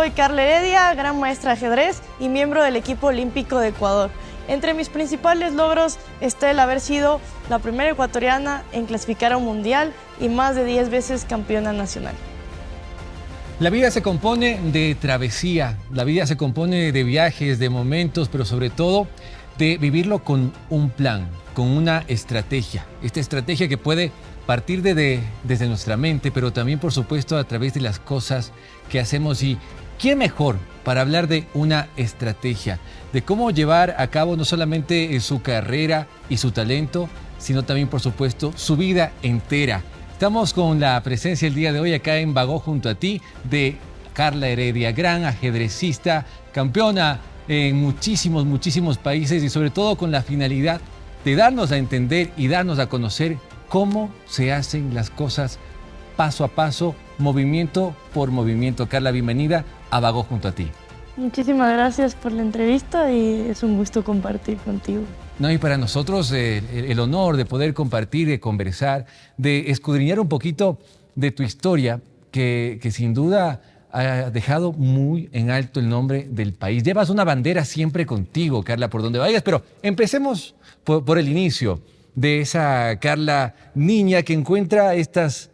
Soy Carla Heredia, gran maestra de ajedrez y miembro del equipo olímpico de Ecuador. Entre mis principales logros está el haber sido la primera ecuatoriana en clasificar a un mundial y más de 10 veces campeona nacional. La vida se compone de travesía, la vida se compone de viajes, de momentos, pero sobre todo de vivirlo con un plan, con una estrategia. Esta estrategia que puede partir desde nuestra mente, pero también, por supuesto, a través de las cosas que hacemos. ¿Y quién mejor para hablar de una estrategia, de cómo llevar a cabo no solamente su carrera y su talento, sino también, por supuesto, su vida entera? Estamos con la presencia el día de hoy acá en Bagó junto a ti de Carla Heredia, gran ajedrecista, campeona en muchísimos países y sobre todo con la finalidad de darnos a entender y darnos a conocer cómo se hacen las cosas paso a paso, movimiento por movimiento. Carla, bienvenida a Bagó junto a ti. Muchísimas gracias por la entrevista y es un gusto compartir contigo. No, y para nosotros el honor de poder compartir, de conversar, de escudriñar un poquito de tu historia, que sin duda ha dejado muy en alto el nombre del país. Llevas una bandera siempre contigo, Carla, por donde vayas, pero empecemos por el inicio de esa Carla niña que encuentra estas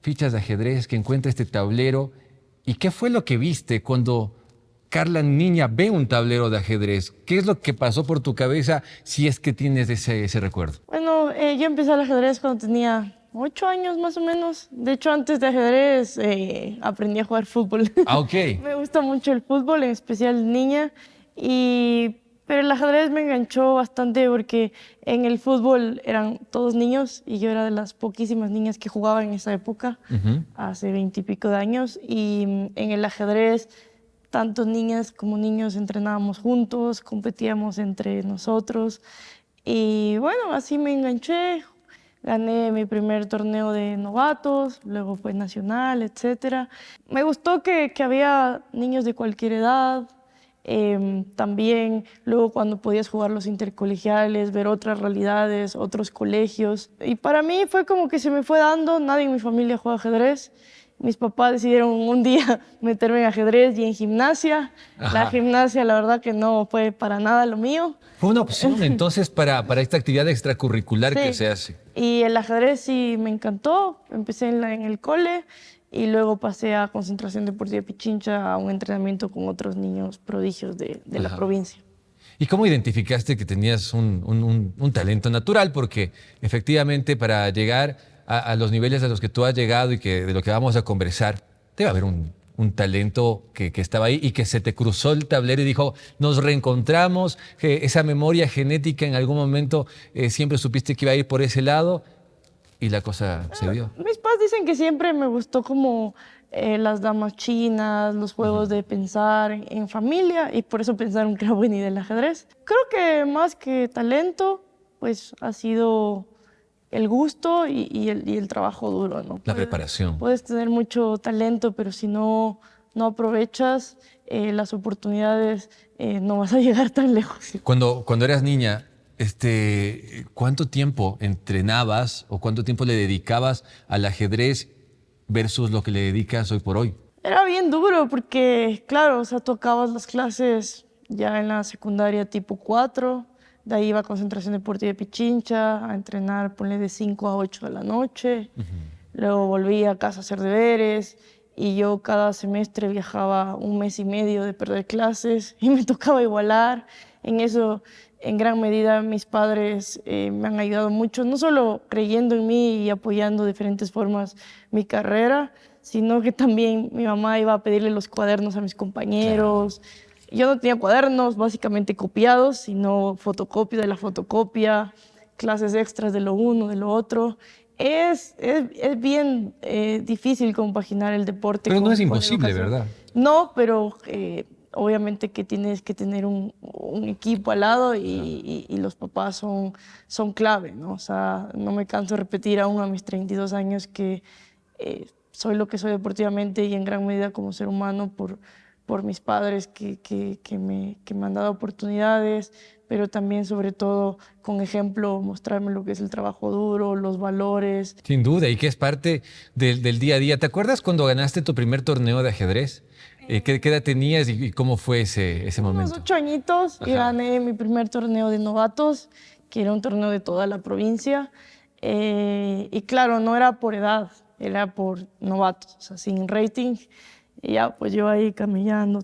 fichas de ajedrez, que encuentra este tablero. ¿Y qué fue lo que viste cuando Carla niña ve un tablero de ajedrez? ¿Qué es lo que pasó por tu cabeza si es que tienes ese recuerdo? Bueno, yo empecé al ajedrez cuando tenía 8 años más o menos. De hecho, antes de ajedrez aprendí a jugar fútbol. Ah, ok. Me gusta mucho el fútbol, en especial niña. Pero el ajedrez me enganchó bastante porque en el fútbol eran todos niños y yo era de las poquísimas niñas que jugaban en esa época, hace 20 y pico de años. Y en el ajedrez, tanto niñas como niños entrenábamos juntos, competíamos entre nosotros. Y bueno, así me enganché. Gané mi primer torneo de novatos, luego fue nacional, etc. Me gustó que había niños de cualquier edad. También luego cuando podías jugar los intercolegiales, ver otras realidades, otros colegios. Y para mí fue como que se me fue dando, nadie en mi familia juega ajedrez. Mis papás decidieron un día meterme en ajedrez y en gimnasia. Ajá. La gimnasia la verdad que no fue para nada lo mío. Fue una opción entonces para esta actividad extracurricular Sí. que se hace. Y el ajedrez sí me encantó, empecé en el cole y luego pasé a Concentración Deportiva Pichincha a un entrenamiento con otros niños prodigios de la provincia. ¿Y cómo identificaste que tenías un talento natural? Porque efectivamente para llegar a los niveles a los que tú has llegado y de lo que vamos a conversar, debe haber un talento que estaba ahí y que se te cruzó el tablero y dijo, nos reencontramos, que esa memoria genética en algún momento siempre supiste que iba a ir por ese lado y la cosa se dio. Mis padres dicen que siempre me gustó como las damas chinas, los juegos de pensar en familia y por eso pensaron que era buena idea el ajedrez. Creo que más que talento, pues ha sido el gusto y el trabajo duro, ¿no? La preparación. Puedes tener mucho talento, pero si no aprovechas las oportunidades, no vas a llegar tan lejos. Cuando eras niña, ¿cuánto tiempo entrenabas o cuánto tiempo le dedicabas al ajedrez versus lo que le dedicas hoy por hoy? Era bien duro porque, claro, o sea, tú acabas las clases ya en la secundaria tipo 4, de ahí iba a Concentración Deportiva de Pichincha a entrenar, ponle de 5 a 8 de la noche. Luego volví a casa a hacer deberes y yo cada semestre viajaba 1 mes y medio de perder clases y me tocaba igualar. En eso, en gran medida, mis padres me han ayudado mucho, no solo creyendo en mí y apoyando de diferentes formas mi carrera, sino que también mi mamá iba a pedirle los cuadernos a mis compañeros. Claro. Yo no tenía cuadernos básicamente copiados, sino fotocopia de la fotocopia, clases extras de lo uno, de lo otro. Es bien difícil compaginar el deporte. Pero no es imposible, ¿verdad? No, pero obviamente que tienes que tener un equipo al lado y los papás son clave, ¿no? O sea, no me canso de repetir aún a mis 32 años que soy lo que soy deportivamente y en gran medida como ser humano por mis padres que me han dado oportunidades, pero también sobre todo con ejemplo mostrarme lo que es el trabajo duro, los valores. Sin duda, y que es parte del día a día. ¿Te acuerdas cuando ganaste tu primer torneo de ajedrez? ¿Qué edad tenías y cómo fue ese Unos momento? 8 añitos y Ajá. gané mi primer torneo de novatos, que era un torneo de toda la provincia. Y claro, no era por edad, era por novatos, o sea, sin rating. Y ya, pues yo ahí camellando,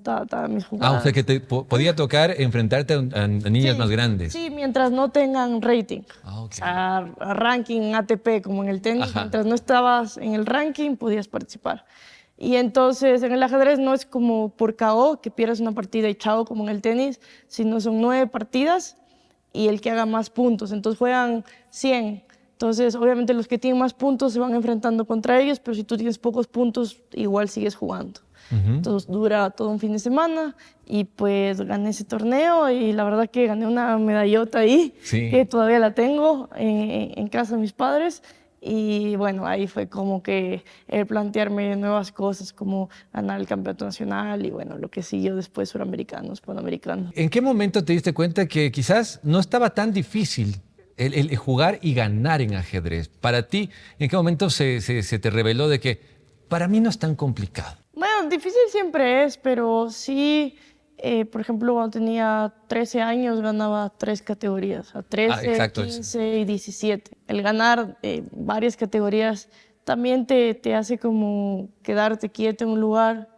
mis O sea que jugadas. te podía tocar enfrentarte a niñas más Sí, grandes. sí, mientras no tengan rating. O Ok. sea, ranking ATP como en el tenis, Ajá. mientras no estabas en el ranking podías participar. Y entonces en el ajedrez no es como por KO, que pierdes una partida y chao como en el tenis, sino son 9 partidas y el que haga más puntos. Entonces juegan 100. Entonces obviamente los que tienen más puntos se van enfrentando contra ellos, pero si tú tienes pocos puntos, igual sigues jugando. Ujú. Entonces dura todo un fin de semana y pues gané ese torneo y la verdad que gané una medallota ahí que Sí. todavía la tengo en casa de mis padres. Y bueno, ahí fue como que plantearme nuevas cosas como ganar el campeonato nacional y bueno, lo que siguió después suramericanos, panamericanos. ¿En qué momento te diste cuenta que quizás no estaba tan difícil el jugar y ganar en ajedrez? Para ti, ¿en qué momento se te reveló de que para mí no es tan complicado? Bueno, difícil siempre es, pero sí, por ejemplo, cuando tenía 13 años ganaba 3 categorías, a 13, Exacto. 15 y 17. El ganar varias categorías también te hace como quedarte quieto en un lugar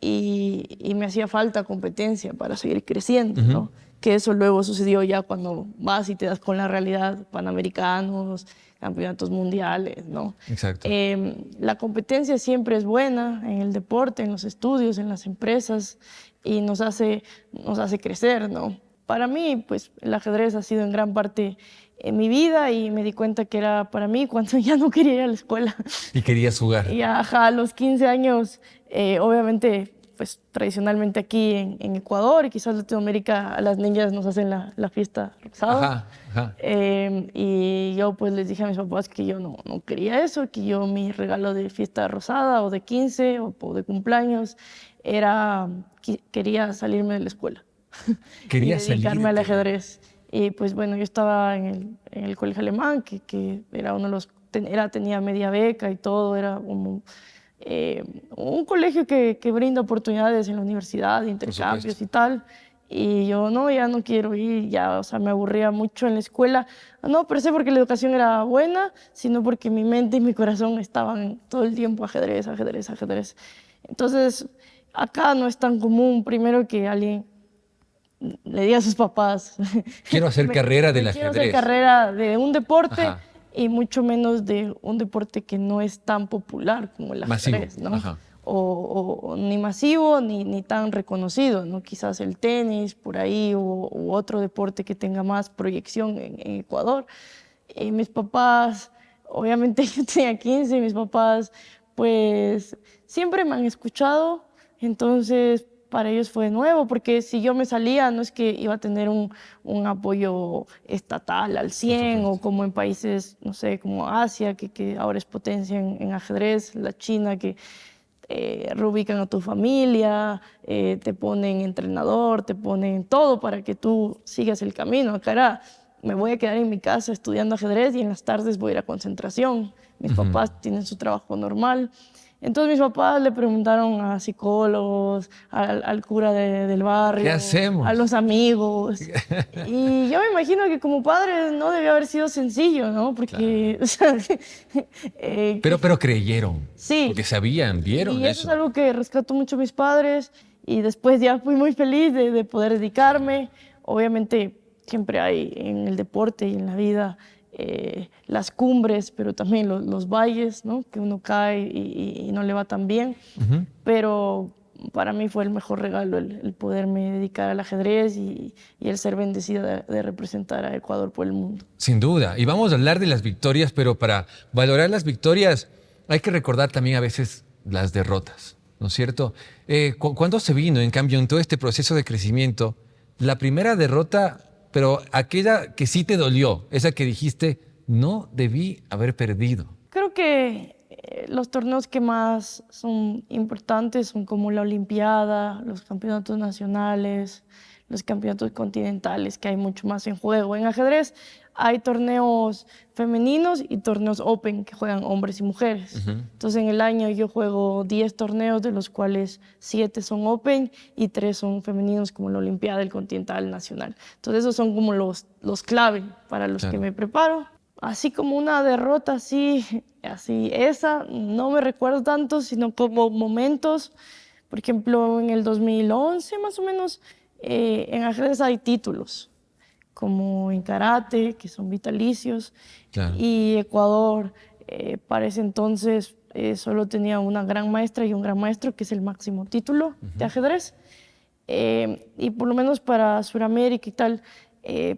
y me hacía falta competencia para seguir creciendo, Ujú. ¿no? Que eso luego sucedió ya cuando vas y te das con la realidad, panamericanos, campeonatos mundiales, ¿no? Exacto. La competencia siempre es buena en el deporte, en los estudios, en las empresas y nos hace crecer, ¿no? Para mí, pues el ajedrez ha sido en gran parte en mi vida y me di cuenta que era para mí cuando ya no quería ir a la escuela. Y querías jugar. Y ajá, a los 15 años, obviamente, pues tradicionalmente aquí en Ecuador y quizás Latinoamérica, a las niñas nos hacen la fiesta rosada. Ajá, ajá. Y yo pues les dije a mis papás que yo no quería eso, que yo mi regalo de fiesta rosada o de 15 o de cumpleaños era, quería salirme de la escuela y Querías dedicarme al salirte. ajedrez. Y pues bueno, yo estaba en el colegio alemán, que era uno de los, tenía media beca y todo, era como un colegio que brinda oportunidades en la universidad, de Por supuesto. intercambios y tal. Y yo, no, ya no quiero ir, ya, o sea, me aburría mucho en la escuela. No per se porque la educación era buena, sino porque mi mente y mi corazón estaban todo el tiempo ajedrez, ajedrez, ajedrez. Entonces, acá no es tan común, primero que alguien le diga a sus papás, Quiero hacer carrera del me quiero hacer ajedrez. carrera de un deporte Ajá. y mucho menos de un deporte que no es tan popular como el Masivo. ajedrez, ¿no? Ajá. O ni masivo ni tan reconocido, ¿no? Quizás el tenis por ahí u otro deporte que tenga más proyección en Ecuador. Y mis papás, obviamente yo tenía 15 y mis papás pues siempre me han escuchado, entonces para ellos fue nuevo, porque si yo me salía no es que iba a tener un apoyo estatal al Por 100 o supuesto. como en países, no sé, como Asia, que ahora es potencia en ajedrez, la China, que reubican a tu familia, te ponen entrenador, te ponen todo para que tú sigas el camino. Acá era, me voy a quedar en mi casa estudiando ajedrez y en las tardes voy a ir a concentración. Mis Ujú. papás tienen su trabajo normal. Entonces mis papás le preguntaron a psicólogos, al cura del ¿Qué barrio, a hacemos? los amigos. Y yo me imagino que como padre no debió haber sido sencillo, ¿no? Porque, Claro. o sea, que Pero creyeron, sí, porque sabían, vieron y eso es eso. algo que rescató mucho a mis padres y después ya fui muy feliz de poder dedicarme. Obviamente siempre hay en el deporte y en la vida las cumbres, pero también los valles, ¿no? Que uno cae y no le va tan bien. Ujú. Pero para mí fue el mejor regalo el poderme dedicar al ajedrez y el ser bendecida de representar a Ecuador por el mundo. Sin duda. Y vamos a hablar de las victorias, pero para valorar las victorias hay que recordar también a veces las derrotas, ¿no es cierto? ¿Cuándo se vino, en cambio, en todo este proceso de crecimiento, la primera derrota, pero aquella que sí te dolió, esa que dijiste, no debí haber perdido? Creo que los torneos que más son importantes son como la Olimpiada, los campeonatos nacionales, los campeonatos continentales, que hay mucho más en juego. En ajedrez hay torneos femeninos y torneos open que juegan hombres y mujeres. Entonces en el año yo juego 10 torneos, de los cuales 7 son open y 3 son femeninos, como la Olimpiada, el Continental, Nacional. Entonces esos son como los clave para los que me preparo. Así como una derrota así esa, no me recuerdo tanto, sino como momentos. Por ejemplo, en el 2011 más o menos, en ajedrez hay títulos, como en karate, que son vitalicios, Claro. y Ecuador para ese entonces solo tenía una gran maestra y un gran maestro, que es el máximo título de ajedrez. Y por lo menos para Sudamérica y tal,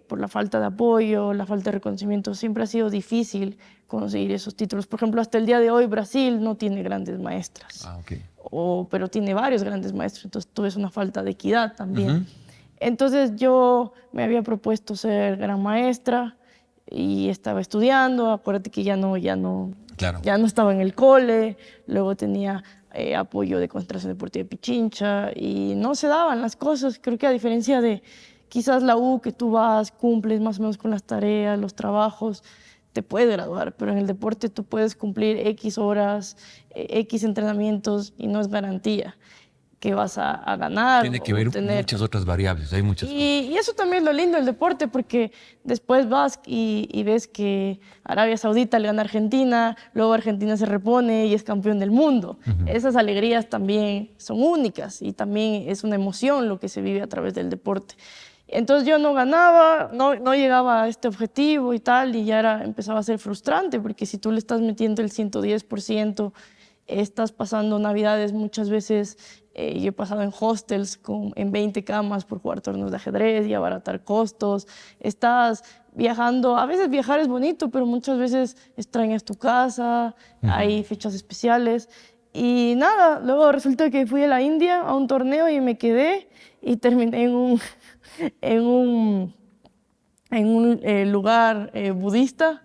por la falta de apoyo, la falta de reconocimiento, siempre ha sido difícil conseguir esos títulos. Por ejemplo, hasta el día de hoy Brasil no tiene grandes maestras, pero tiene varios grandes maestros, entonces tú ves una falta de equidad también. Entonces yo me había propuesto ser gran maestra y estaba estudiando. Acuérdate que ya no estaba en el cole, luego tenía apoyo de Concentración Deportiva de Pichincha y no se daban las cosas. Creo que a diferencia de quizás la U, que tú vas, cumples más o menos con las tareas, los trabajos, te puedes graduar, pero en el deporte tú puedes cumplir X horas, X entrenamientos y no es garantía que vas a ganar. Tiene que ver muchas otras variables, hay muchas cosas. Y eso también es lo lindo del deporte, porque después vas y ves que Arabia Saudita le gana a Argentina, luego Argentina se repone y es campeón del mundo. Esas alegrías también son únicas y también es una emoción lo que se vive a través del deporte. Entonces yo no ganaba, no llegaba a este objetivo y tal, y ya empezaba a ser frustrante, porque si tú le estás metiendo el 110%, estás pasando navidades muchas veces. Yo he pasado en hostels en 20 camas por jugar torneos de ajedrez y abaratar costos. Estás viajando, a veces viajar es bonito, pero muchas veces extrañas tu casa, hay fechas especiales. Y nada, luego resulta que fui a la India a un torneo y me quedé y terminé en un lugar budista.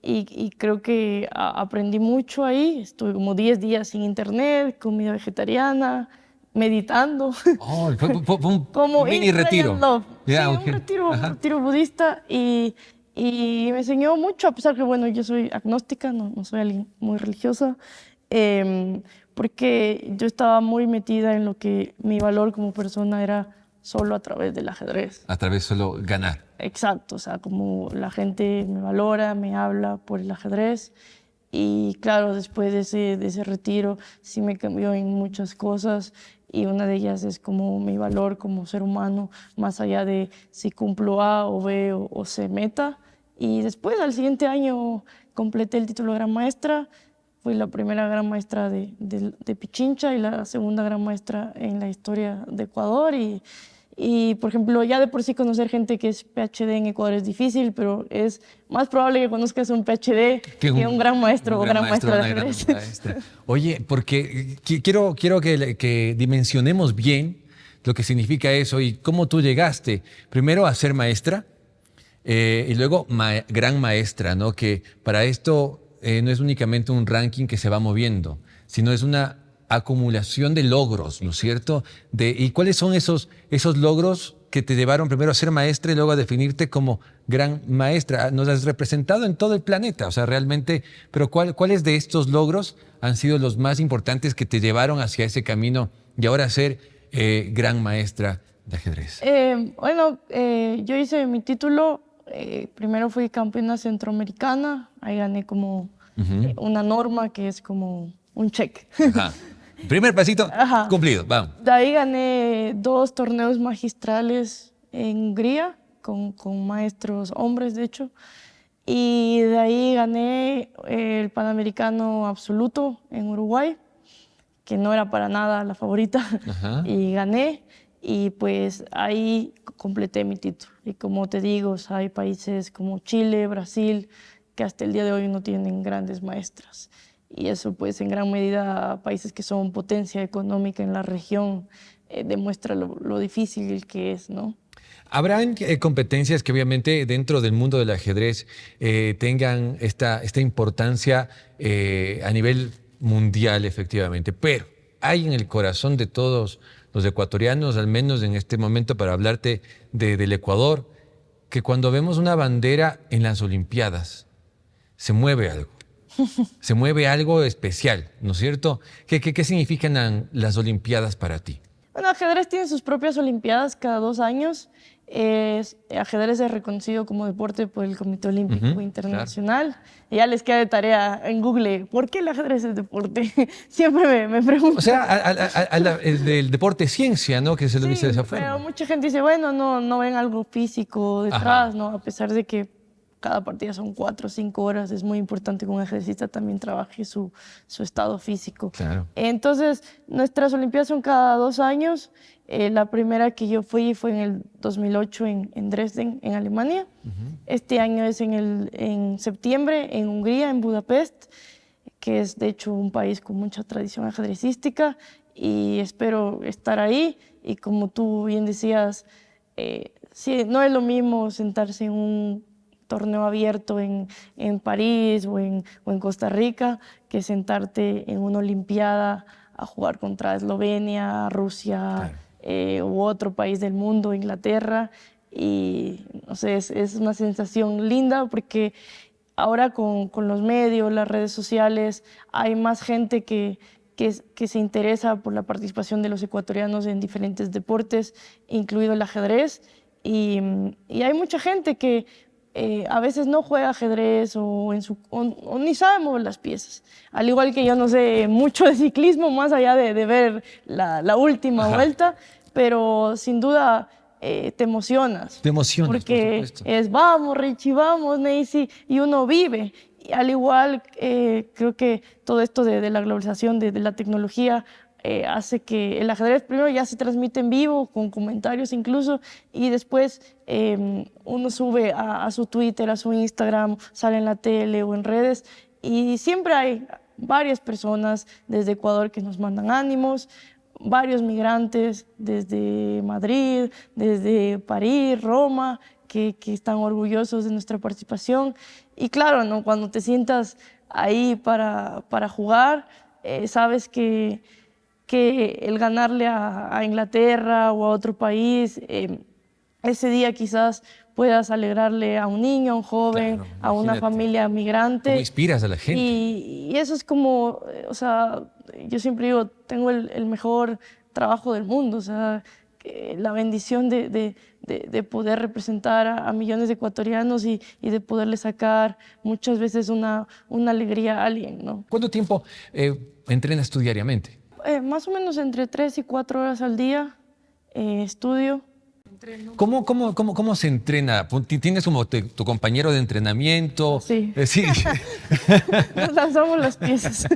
Y creo que aprendí mucho ahí. Estuve como 10 días sin internet, comida vegetariana, meditando. Fue un como mini retiro. Un retiro budista. Y me enseñó mucho, a pesar que, bueno, yo soy agnóstica, no soy alguien muy religiosa, porque yo estaba muy metida en lo que mi valor como persona era solo a través del ajedrez. A través solo ganar. Exacto, o sea, como la gente me valora, me habla por el ajedrez. Y claro, después de ese retiro sí me cambió en muchas cosas, y una de ellas es como mi valor como ser humano, más allá de si cumplo A o B o C meta. Y después, al siguiente año, completé el título de gran maestra. Fui la primera gran maestra de Pichincha y la segunda gran maestra en la historia de Ecuador. Y, por ejemplo, ya de por sí conocer gente que es PhD en Ecuador es difícil, pero es más probable que conozcas un PhD que un gran maestro o gran maestra de ajedrez. Oye, porque quiero que dimensionemos bien lo que significa eso y cómo tú llegaste primero a ser maestra y luego gran maestra, ¿no? Que para esto no es únicamente un ranking que se va moviendo, sino es una acumulación de logros, ¿no es cierto? ¿Y cuáles son esos logros que te llevaron primero a ser maestra y luego a definirte como gran maestra? Nos has representado en todo el planeta, o sea, realmente, pero ¿cuáles de estos logros han sido los más importantes que te llevaron hacia ese camino y ahora ser gran maestra de ajedrez? Yo hice mi título, primero fui campeona centroamericana, ahí gané como una norma que es como un check. Primer pasito cumplido, vamos. De ahí gané 2 torneos magistrales en Hungría, con maestros hombres, de hecho. Y de ahí gané el Panamericano Absoluto en Uruguay, que no era para nada la favorita. Y gané, y pues ahí completé mi título. Y como te digo, o sea, hay países como Chile, Brasil, que hasta el día de hoy no tienen grandes maestras. Y eso, pues, en gran medida, países que son potencia económica en la región, demuestra lo difícil que es, ¿no? Habrán competencias que obviamente dentro del mundo del ajedrez tengan esta importancia a nivel mundial, efectivamente, pero hay en el corazón de todos los ecuatorianos, al menos en este momento para hablarte del Ecuador, que cuando vemos una bandera en las Olimpiadas, se mueve algo. Se mueve algo especial, ¿no es cierto? ¿Qué significan las Olimpiadas para ti? Bueno, ajedrez tiene sus propias olimpiadas cada 2 años. Ajedrez es reconocido como deporte por el Comité Olímpico Internacional. Claro. Y ya les queda de tarea en Google, ¿por qué el ajedrez es deporte? Siempre me preguntan. O sea, el deporte ciencia, ¿no? Que se lo dice de esa forma. Pero mucha gente dice, bueno, no ven algo físico detrás, ¿no? A pesar de que cada partida son 4 o 5 horas, es muy importante que un ejercicista también trabaje su estado físico. Claro. Entonces, nuestras Olimpiadas son cada 2 años. La primera que yo fui fue en el 2008 en Dresden, en Alemania. Este año es en septiembre en Hungría, en Budapest, que es de hecho un país con mucha tradición ajedrecística, y espero estar ahí. Y como tú bien decías, sí, no es lo mismo sentarse en un torneo abierto en París o en Costa Rica que sentarte en una olimpiada a jugar contra Eslovenia, Rusia, u otro país del mundo, Inglaterra. Y no sé, es una sensación linda porque ahora con los medios, las redes sociales, hay más gente que se interesa por la participación de los ecuatorianos en diferentes deportes, incluido el ajedrez. Y hay mucha gente que a veces no juega ajedrez o ni sabe mover las piezas. Al igual que yo no sé mucho de ciclismo, más allá de ver la última vuelta, pero sin duda te emocionas. Te emocionas, porque por supuesto. Es vamos Richie, vamos Neisy, y uno vive. Y al igual, creo que todo esto de la globalización, de la tecnología, hace que el ajedrez primero ya se transmite en vivo, con comentarios incluso, y después uno sube a su Twitter, a su Instagram, sale en la tele o en redes, y siempre hay varias personas desde Ecuador que nos mandan ánimos, varios migrantes desde Madrid, desde París, Roma, que están orgullosos de nuestra participación. Y claro, ¿no? Cuando te sientas ahí para jugar, sabes que el ganarle a Inglaterra o a otro país, ese día quizás puedas alegrarle a un niño, a un joven, claro, a una familia migrante. ¿Cómo inspiras a la gente? Y eso es como, o sea, yo siempre digo, tengo el mejor trabajo del mundo, o sea, la bendición de poder representar a millones de ecuatorianos y de poderle sacar muchas veces una alegría a alguien, ¿no? ¿Cuánto tiempo entrenas tú diariamente? Más o menos entre 3 y 4 horas al día estudio. ¿Cómo se entrena? ¿Tienes como tu compañero de entrenamiento? Sí. Sí. Nos lanzamos las piezas.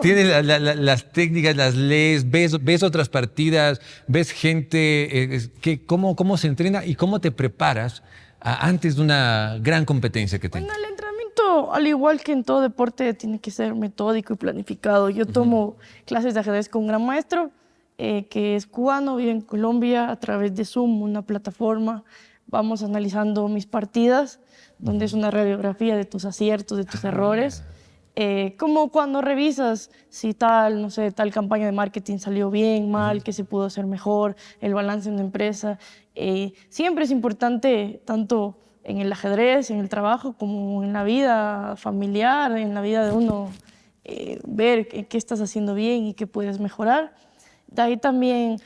¿Tienes las técnicas, las lees? ¿Ves otras partidas? ¿Ves gente? ¿Cómo se entrena y cómo te preparas antes de una gran competencia que tengas? Bueno, el entrenamiento, al igual que en todo deporte, tiene que ser metódico y planificado. Yo tomo clases de ajedrez con un gran maestro, que es cubano, vive en Colombia, a través de Zoom, una plataforma. Vamos analizando mis partidas, donde es una radiografía de tus aciertos, de tus errores. Como cuando revisas si no sé, tal campaña de marketing salió bien, mal, qué se pudo hacer mejor, el balance en una empresa. Siempre es importante, tanto en el ajedrez, en el trabajo, como en la vida familiar, en la vida de uno, ver qué estás haciendo bien y qué puedes mejorar. De ahí también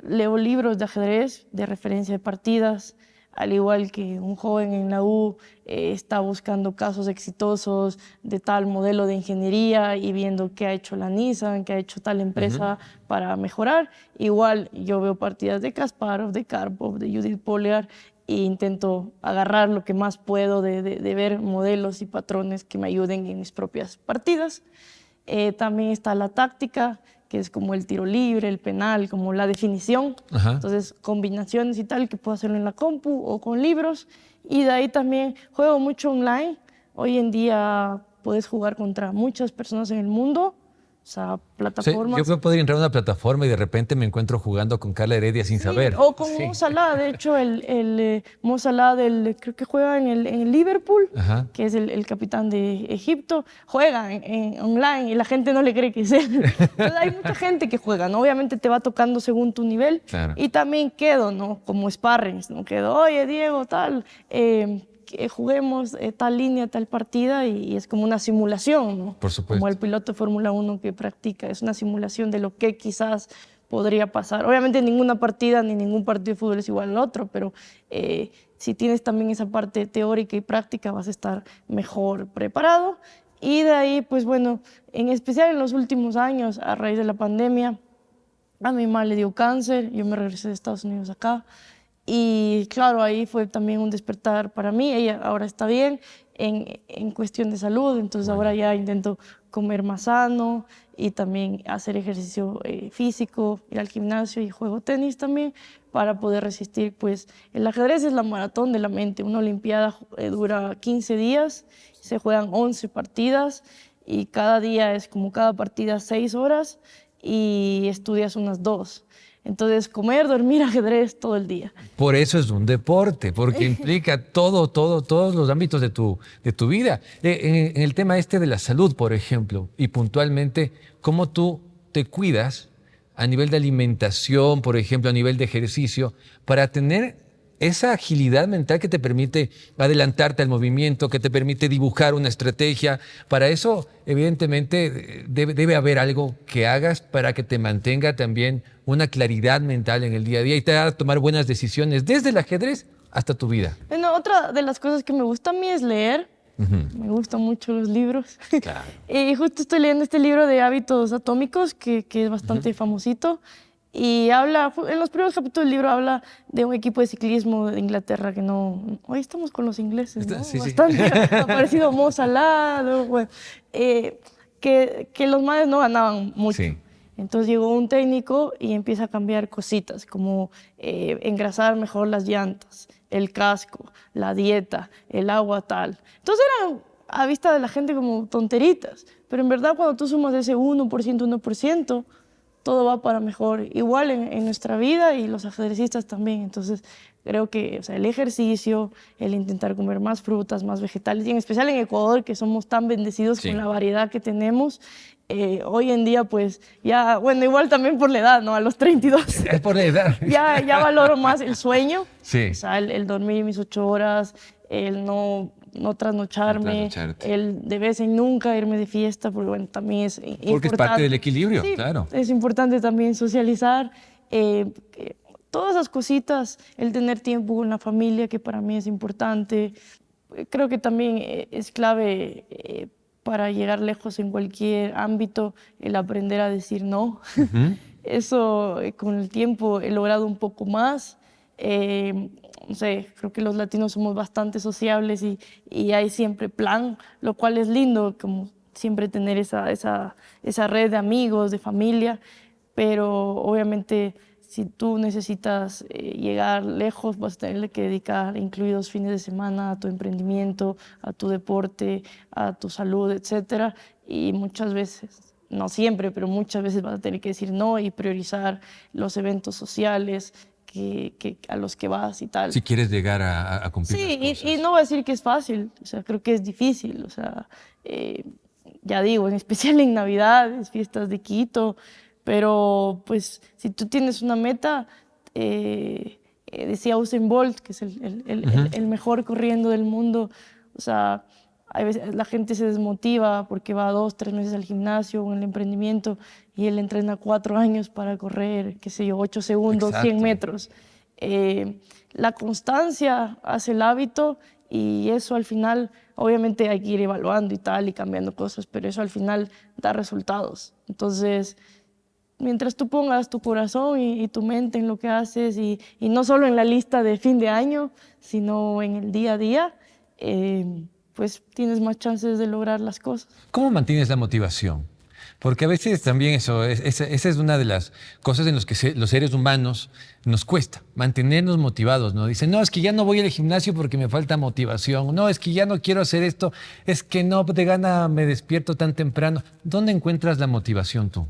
leo libros de ajedrez, de referencia de partidas, al igual que un joven en la U está buscando casos exitosos de tal modelo de ingeniería y viendo qué ha hecho la Nissan, qué ha hecho tal empresa para mejorar. Igual yo veo partidas de Kasparov, de Karpov, de Judith Polgar e intento agarrar lo que más puedo de ver modelos y patrones que me ayuden en mis propias partidas. También está la táctica, que es como el tiro libre, el penal, como la definición. Entonces, combinaciones y tal, que puedo hacerlo en la compu o con libros. Y de ahí también juego mucho online. Hoy en día puedes jugar contra muchas personas en el mundo sea, Sí, plataformas. yo puedo entrar a una plataforma y de repente me encuentro jugando con Carla Heredia sin Sí, saber. o con Sí. Mo Salah, de hecho, Mo Salah, creo que juega en el Liverpool, Ajá. que es el capitán de Egipto, juega online y la gente no le cree que es él. Entonces hay mucha gente que juega, ¿no? Obviamente te va tocando según tu nivel. Claro. Y también quedo, ¿no? Como sparrings, ¿no? Quedo, oye, Diego, tal, que juguemos tal línea, tal partida, y es como una simulación, ¿no? Por supuesto. Como el piloto de Fórmula 1 que practica, es una simulación de lo que quizás podría pasar. Obviamente ninguna partida ni ningún partido de fútbol es igual al otro, pero si tienes también esa parte teórica y práctica vas a estar mejor preparado. Y de ahí, pues bueno, en especial en los últimos años, a raíz de la pandemia, a mi mamá le dio cáncer, yo me regresé de Estados Unidos acá. Y claro, ahí fue también un despertar para mí. Ella ahora está bien en cuestión de salud, entonces ahora ya intento comer más sano y también hacer ejercicio físico, ir al gimnasio y juego tenis también para poder resistir. Pues el ajedrez es la maratón de la mente. Una olimpiada dura 15 días, se juegan 11 partidas y cada día es como cada partida 6 horas y estudias unas 2. Entonces, comer, dormir, ajedrez todo el día. Por eso es un deporte, porque implica todos los ámbitos de tu vida. En el tema este de la salud, por ejemplo, y puntualmente, cómo tú te cuidas a nivel de alimentación, por ejemplo, a nivel de ejercicio, para tener esa agilidad mental que te permite adelantarte al movimiento, que te permite dibujar una estrategia. Para eso, evidentemente, debe haber algo que hagas para que te mantenga también una claridad mental en el día a día y te haga tomar buenas decisiones desde el ajedrez hasta tu vida. Bueno, otra de las cosas que me gusta a mí es leer. Me gustan mucho los libros. Claro. Y justo estoy leyendo este libro de hábitos atómicos, que es bastante famosito. Y habla, en los primeros capítulos del libro habla de un equipo de ciclismo de Inglaterra que no... Hoy estamos con los ingleses, ¿no? Sí, sí. Bastante. Ha parecido Mo Salah, ¿no? Bueno, que los manes no ganaban mucho. Sí. Entonces llegó un técnico y empieza a cambiar cositas, como engrasar mejor las llantas, el casco, la dieta, el agua tal. Entonces eran a vista de la gente como tonteritas, pero en verdad cuando tú sumas ese 1%, 1%, todo va para mejor. Igual en nuestra vida y los ajedrecistas también. Entonces creo que, o sea, el ejercicio, el intentar comer más frutas, más vegetales, y en especial en Ecuador, que somos tan bendecidos con la variedad que tenemos, hoy en día, pues ya, bueno, igual también por la edad, ¿no? A los 32. Es por la edad. Ya valoro más el sueño, Sí. o sea, el dormir mis 8 horas, el no trasnocharme, el de vez en nunca irme de fiesta, porque bueno, también es importante. Porque es parte del equilibrio, Sí, claro. es importante también socializar, todas esas cositas, el tener tiempo con la familia, que para mí es importante. Creo que también es clave para llegar lejos en cualquier ámbito, el aprender a decir no. Eso con el tiempo he logrado un poco más. No sé, creo que los latinos somos bastante sociables y hay siempre plan, lo cual es lindo, como siempre tener esa red de amigos, de familia, pero obviamente si tú necesitas llegar lejos, vas a tener que dedicar incluidos fines de semana a tu emprendimiento, a tu deporte, a tu salud, etcétera, y muchas veces, no siempre, pero muchas veces vas a tener que decir no y priorizar los eventos sociales a los que vas y tal. Si quieres llegar a cumplir las cosas. Sí, y no voy a decir que es fácil, o sea, creo que es difícil, o sea, ya digo, en especial en Navidades, fiestas de Quito, pero pues si tú tienes una meta, decía Usain Bolt, que es el mejor corriendo del mundo, o sea, a veces la gente se desmotiva porque va 2, 3 meses al gimnasio o en el emprendimiento y él entrena 4 años para correr, qué sé yo, 8 segundos, Exacto. 100 metros. La constancia hace el hábito y eso al final, obviamente hay que ir evaluando y tal y cambiando cosas, pero eso al final da resultados. Entonces, mientras tú pongas tu corazón y tu mente en lo que haces y no solo en la lista de fin de año, sino en el día a día, pues tienes más chances de lograr las cosas. ¿Cómo mantienes la motivación? Porque a veces también esa es una de las cosas en las que los seres humanos nos cuesta mantenernos motivados, ¿no? Dicen, no, es que ya no voy al gimnasio porque me falta motivación. No, es que ya no quiero hacer esto. Es que no, de gana me despierto tan temprano. ¿Dónde encuentras la motivación tú?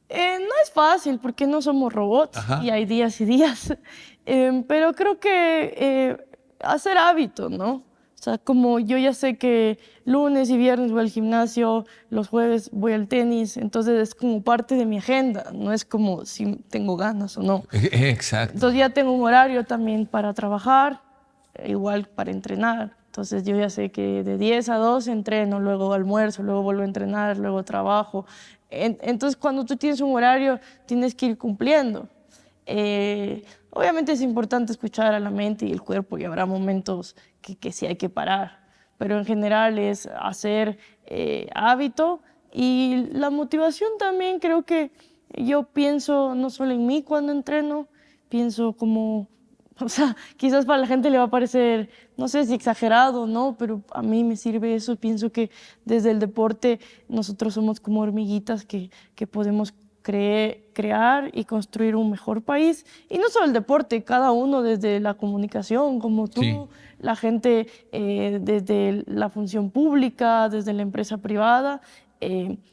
No es fácil porque no somos robots Ajá. y hay días y días. Pero creo que hacer hábito, ¿no? O sea, como yo ya sé que lunes y viernes voy al gimnasio, los jueves voy al tenis, entonces es como parte de mi agenda, no es como si tengo ganas o no. Exacto. Entonces ya tengo un horario también para trabajar, igual para entrenar. Entonces yo ya sé que de 10 a 2 entreno, luego almuerzo, luego vuelvo a entrenar, luego trabajo. Entonces cuando tú tienes un horario, tienes que ir cumpliendo. Obviamente es importante escuchar a la mente y el cuerpo y habrá momentos que sí hay que parar, pero en general es hacer hábito y la motivación también creo que yo pienso no solo en mí cuando entreno, pienso como, o sea, quizás para la gente le va a parecer, no sé si exagerado o no, pero a mí me sirve eso, pienso que desde el deporte nosotros somos como hormiguitas que podemos crear y construir un mejor país. Y no solo el deporte, cada uno desde la comunicación, como tú, Sí. la gente desde la función pública, desde la empresa privada.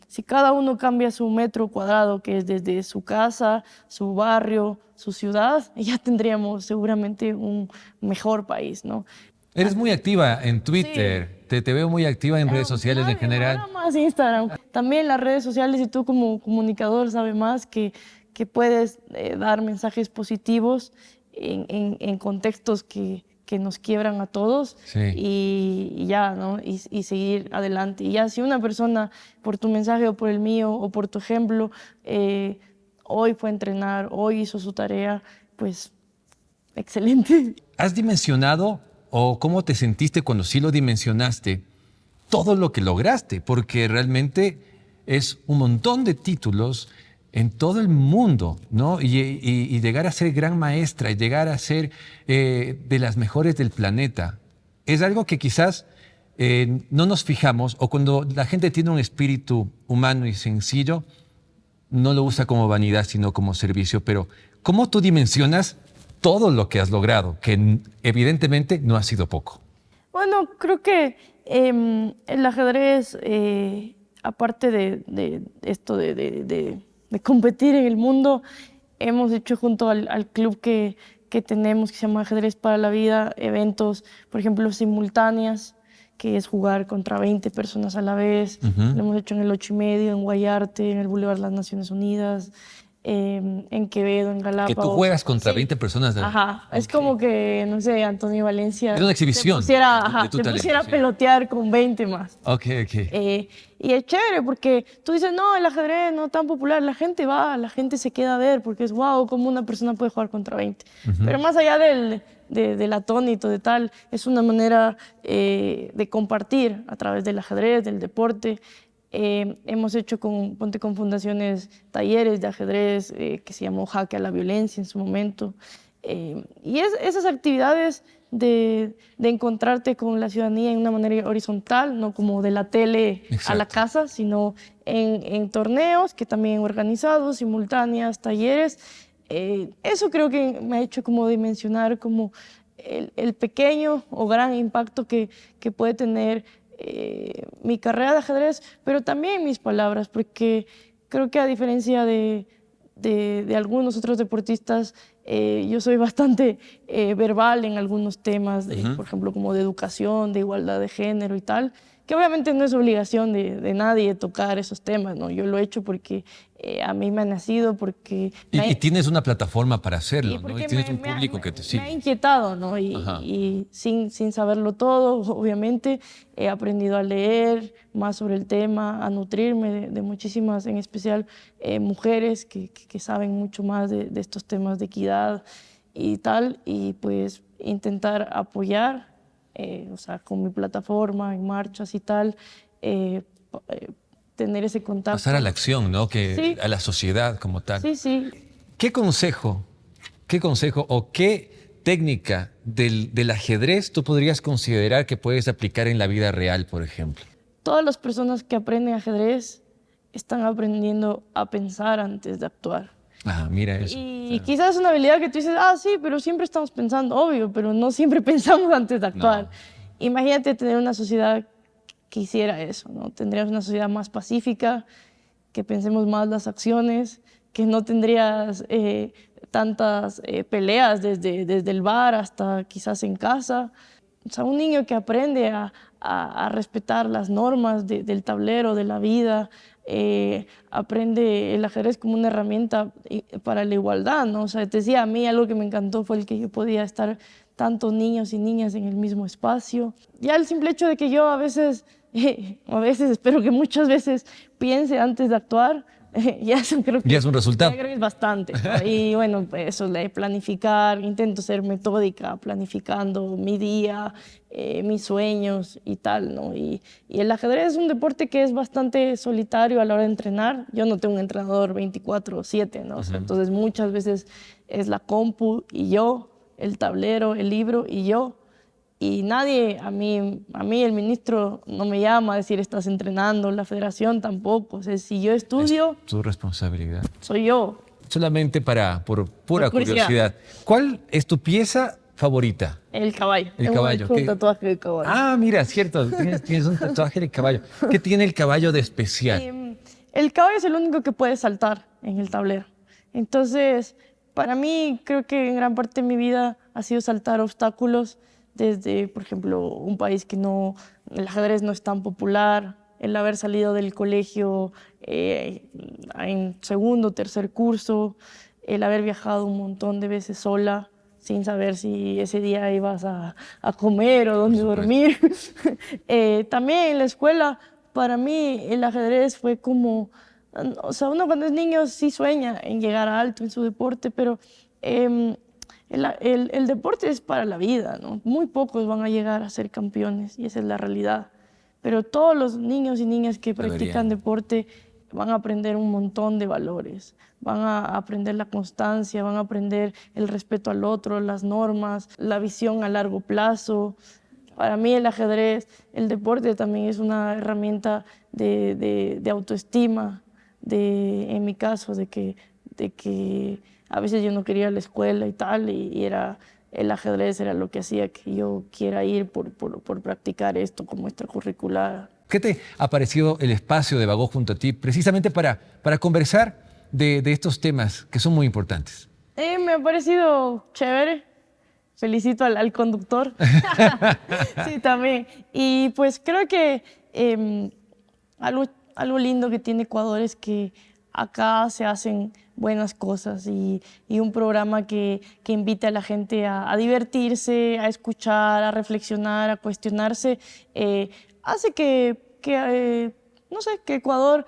Si cada uno cambia su metro cuadrado, que es desde su casa, su barrio, su ciudad, ya tendríamos seguramente un mejor país, ¿no? Eres muy activa en Sí. Twitter. Te veo muy activa en redes sociales en general. Ahora más Instagram. También las redes sociales y tú como comunicador sabes más que puedes dar mensajes positivos en contextos que nos quiebran a todos Sí. y ya, ¿no? Y seguir adelante. Y ya si una persona por tu mensaje o por el mío o por tu ejemplo hoy fue a entrenar, hoy hizo su tarea, pues excelente. ¿Has dimensionado o cómo te sentiste cuando sí lo dimensionaste todo lo que lograste? Porque realmente es un montón de títulos en todo el mundo, ¿no? Y llegar a ser gran maestra, y llegar a ser de las mejores del planeta, es algo que quizás no nos fijamos, o cuando la gente tiene un espíritu humano y sencillo, no lo usa como vanidad, sino como servicio. Pero ¿cómo tú dimensionas todo lo que has logrado? Que evidentemente no ha sido poco. Bueno, creo que el ajedrez, aparte de esto de competir en el mundo, hemos hecho junto al club que tenemos, que se llama Ajedrez para la Vida, eventos, por ejemplo, simultáneas, que es jugar contra 20 personas a la vez. Lo hemos hecho en el 8:30, en Guayarte, en el Boulevard de las Naciones Unidas, en Quevedo, en Que Galápagos. tú juegas contra Sí. 20 personas. Ajá, es Ok. como que, no sé, Antonio Valencia Es una exhibición de tu te talento, pusiera a sí. pelotear con 20 más. Ok, ok. Y es chévere porque tú dices, no, el ajedrez no es tan popular, la gente va, la gente se queda a ver porque es wow, cómo una persona puede jugar contra 20. Pero más allá del atónito, de tal, es una manera de compartir a través del ajedrez, del deporte. Hemos hecho ponte con fundaciones talleres de ajedrez que se llamó Jaque a la Violencia en su momento. Y esas actividades de encontrarte con la ciudadanía en una manera horizontal, no como de la tele a la Exacto. casa, sino en torneos que también he organizado, simultáneas, talleres. Eso creo que me ha hecho como dimensionar como el pequeño o gran impacto que puede tener mi carrera de ajedrez, pero también mis palabras, porque creo que a diferencia de algunos otros deportistas, yo soy bastante verbal en algunos temas, por ejemplo, como de educación, de igualdad de género y tal, que obviamente no es obligación de nadie tocar esos temas, ¿no? Yo lo he hecho porque a mí me ha nacido, porque Y tienes una plataforma para hacerlo, ¿no? porque Y tienes un público que te me ha sigue. inquietado, ¿no? Ajá. Y sin saberlo todo, obviamente, he aprendido a leer más sobre el tema, a nutrirme de muchísimas, en especial mujeres que saben mucho más de estos temas de equidad y tal, y pues intentar apoyar, o sea, con mi plataforma, en marchas y tal, tener ese contacto. Pasar a la acción, ¿no? Sí. A la sociedad como tal. Sí, sí. ¿Qué consejo o qué técnica del ajedrez tú podrías considerar que puedes aplicar en la vida real, por ejemplo? Todas las personas que aprenden ajedrez están aprendiendo a pensar antes de actuar. Ah, mira eso. Y quizás es una habilidad que tú dices, ah, sí, pero siempre estamos pensando, obvio, pero no siempre pensamos antes de actuar. No. Imagínate tener una sociedad que hiciera eso, ¿no? Tendrías una sociedad más pacífica, que pensemos más las acciones, que no tendrías tantas peleas desde el bar hasta quizás en casa. O sea, un niño que aprende a respetar las normas del tablero, de la vida, aprende el ajedrez como una herramienta para la igualdad, ¿no? O sea, te decía, a mí algo que me encantó fue el que yo podía estar tantos niños y niñas en el mismo espacio. Ya el simple hecho de que yo a veces, espero que muchas veces piense antes de actuar, creo que Ya es un resultado. ya creo que es bastante, ¿no? Y bueno, pues eso de planificar, intento ser metódica, planificando mi día, mis sueños y tal, ¿no? Y el ajedrez es un deporte que es bastante solitario a la hora de entrenar. Yo no tengo un entrenador 24/7, ¿no? O sea, entonces muchas veces es la compu y yo, el tablero, el libro y yo. Y nadie, a mí el ministro no me llama a decir estás entrenando, la federación tampoco. O sea, si yo estudio, Es tu responsabilidad. soy yo. Solamente por pura Por curiosidad. curiosidad. ¿Cuál es tu pieza favorita? El caballo. El Tengo caballo. hecho un tatuaje de caballo. Ah, mira, cierto. Tienes un tatuaje de caballo. ¿Qué tiene el caballo de especial? El caballo es el único que puede saltar en el tablero. Entonces, para mí, creo que en gran parte de mi vida ha sido saltar obstáculos desde, por ejemplo, un país que el ajedrez no es tan popular, el haber salido del colegio en segundo, tercer curso, el haber viajado un montón de veces sola, sin saber si ese día ibas a comer o dónde dormir. También en la escuela, para mí el ajedrez fue como, o sea, uno cuando es niño sí sueña en llegar a alto en su deporte, pero el deporte es para la vida, ¿no? Muy pocos van a llegar a ser campeones y esa es la realidad. Pero todos los niños y niñas que practican deporte van a aprender un montón de valores. Van a aprender la constancia, van a aprender el respeto al otro, las normas, la visión a largo plazo. Para mí el ajedrez, el deporte también es una herramienta de autoestima, en mi caso, de que a veces yo no quería ir a la escuela y tal, y el ajedrez era lo que hacía que yo quiera ir por practicar esto como extracurricular. ¿Qué te ha parecido el espacio de Vagó junto a ti precisamente para conversar de estos temas que son muy importantes? Me ha parecido chévere. Felicito al conductor. Sí, también. Y pues creo que algo lindo que tiene Ecuador es que acá se hacen buenas cosas y un programa que invite a la gente a divertirse, a escuchar, a reflexionar, a cuestionarse, hace no sé, que Ecuador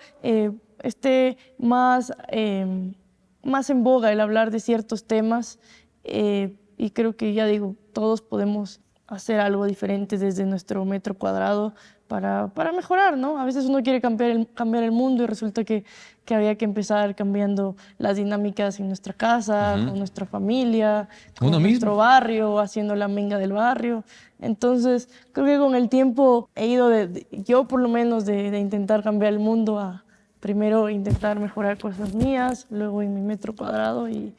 esté más en boga el hablar de ciertos temas y creo que, ya digo, todos podemos hacer algo diferente desde nuestro metro cuadrado para mejorar, ¿no? A veces uno quiere cambiar el mundo y resulta que había que empezar cambiando las dinámicas en nuestra casa, con nuestra familia, con nuestro barrio, haciendo la minga del barrio. Entonces, creo que con el tiempo he ido, yo por lo menos, de intentar cambiar el mundo a primero intentar mejorar cosas mías, luego en mi metro cuadrado y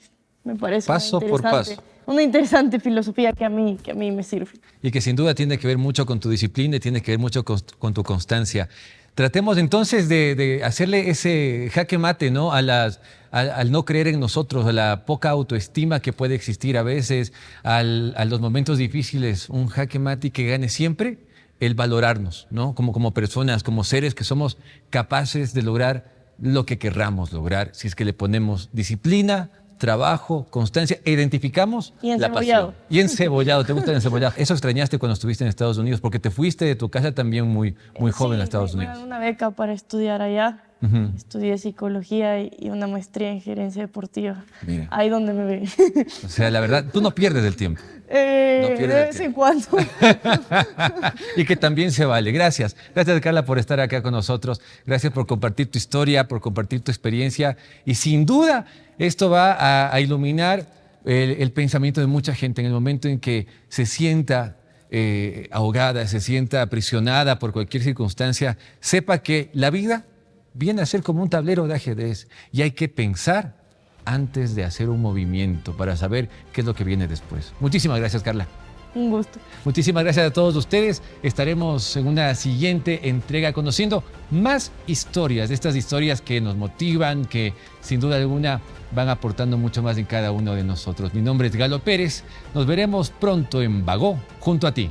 me parece paso por paso. Una interesante filosofía que a mí me sirve. Y que sin duda tiene que ver mucho con tu disciplina y tiene que ver mucho con tu constancia. Tratemos entonces de hacerle ese jaque mate, ¿no? al no creer en nosotros, a la poca autoestima que puede existir a veces, a los momentos difíciles, un jaque mate y que gane siempre el valorarnos, ¿no? Como personas, como seres que somos capaces de lograr lo que querramos lograr, si es que le ponemos disciplina, trabajo, constancia, e identificamos la pasión. Y encebollado, ¿te gusta el encebollado? Eso extrañaste cuando estuviste en Estados Unidos, porque te fuiste de tu casa también muy joven a Estados Unidos. Sí, una beca para estudiar allá. Estudié psicología y una maestría en gerencia deportiva. Mira. Ahí donde me ven. O sea, la verdad, tú no pierdes el tiempo. De vez en cuando. Y que también se vale. Gracias. Gracias, Carla, por estar acá con nosotros. Gracias por compartir tu historia, por compartir tu experiencia. Y sin duda, esto va a iluminar el pensamiento de mucha gente en el momento en que se sienta ahogada, se sienta aprisionada por cualquier circunstancia. Sepa que la vida viene a ser como un tablero de ajedrez y hay que pensar antes de hacer un movimiento para saber qué es lo que viene después. Muchísimas gracias, Carla. Un gusto. Muchísimas gracias a todos ustedes. Estaremos en una siguiente entrega conociendo más historias, de estas historias que nos motivan, que sin duda alguna van aportando mucho más en cada uno de nosotros. Mi nombre es Galo Pérez. Nos veremos pronto en Bagó junto a ti.